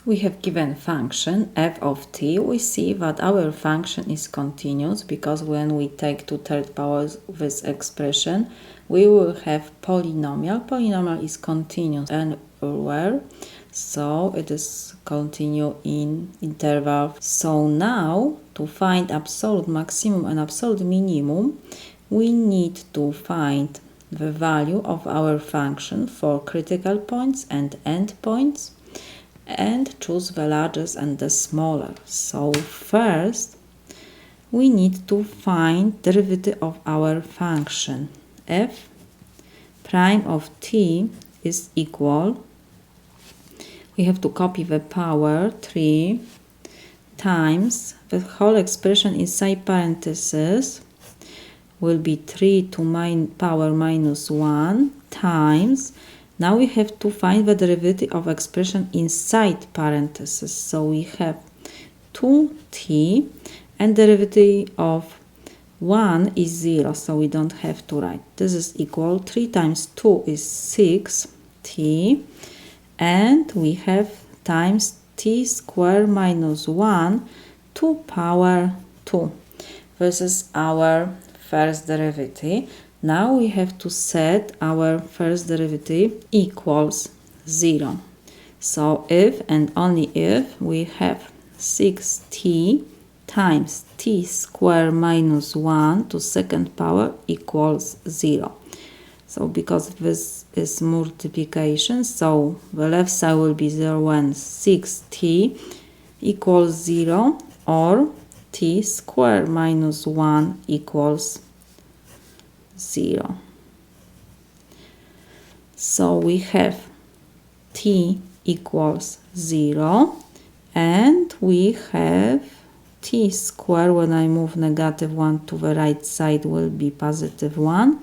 We have given function f of t. We see that our function is continuous because when we take 2/3 powers this expression, we will have polynomial. Polynomial is continuous everywhere, so it is continue in interval. So now to find absolute maximum and absolute minimum, we need to find the value of our function for critical points and endpoints, and choose the largest and the smaller. So first we need to find derivative of our function. F prime of t is equal, we have to copy the power 3 times the whole expression inside parentheses will be 3 to power minus 1 times. Now we have to find the derivative of expression inside parentheses. So we have 2t and derivative of 1 is 0, so we don't have to write. This is equal 3 times 2 is 6t, and we have times t squared minus 1 to power 2. This is our first derivative. Now we have to set our first derivative equals 0. So if and only if we have 6t times t squared minus 1 to second power equals 0. So because this is multiplication, so the left side will be 0 when 6t equals 0, or t squared minus 1 equals 0. So we have t equals 0, and we have t squared, when I move negative 1 to the right side, will be positive 1.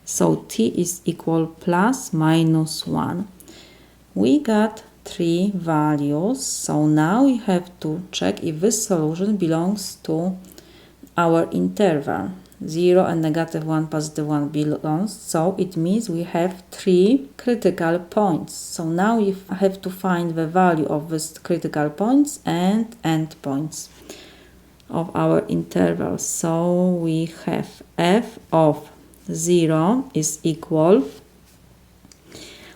So t is equal plus minus 1. We got 3 values, so now we have to check if this solution belongs to our interval. 0 and negative 1, positive 1 belongs, so it means we have 3 critical points. So now we have to find the value of these critical points and endpoints of our interval. So we have f of 0 is equal,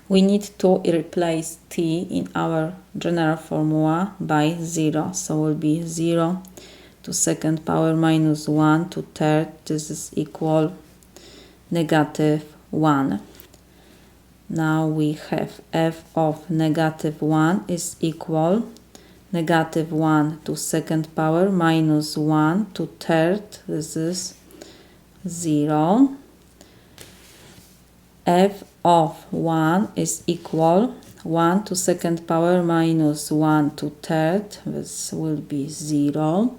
we need to replace t in our general formula by 0, so will be 0 to second power minus 1 to third, this is equal negative 1. Now we have f of negative 1 is equal negative 1 to second power minus 1 to third, this is 0. F of 1 is equal 1 to second power minus 1 to third, this will be 0.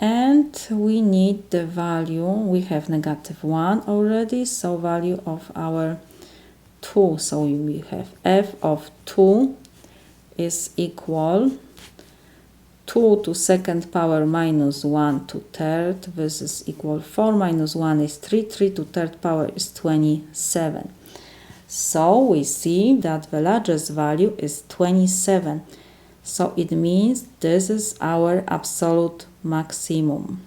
And we need the value, we have negative 1 already, so value of our 2. So we have f of 2 is equal 2 to second power minus 1 to third, this is equal 4 minus 1 is 3, 3 to third power is 27. So we see that the largest value is 27. So it means this is our absolute maximum.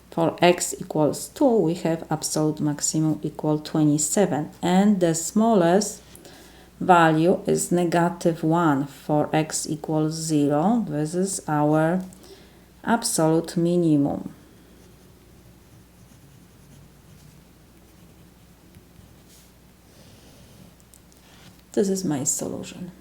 For x equals 2, we have absolute maximum equal 27, and the smallest value is negative 1 for x equals 0. This is our absolute minimum. This is my solution.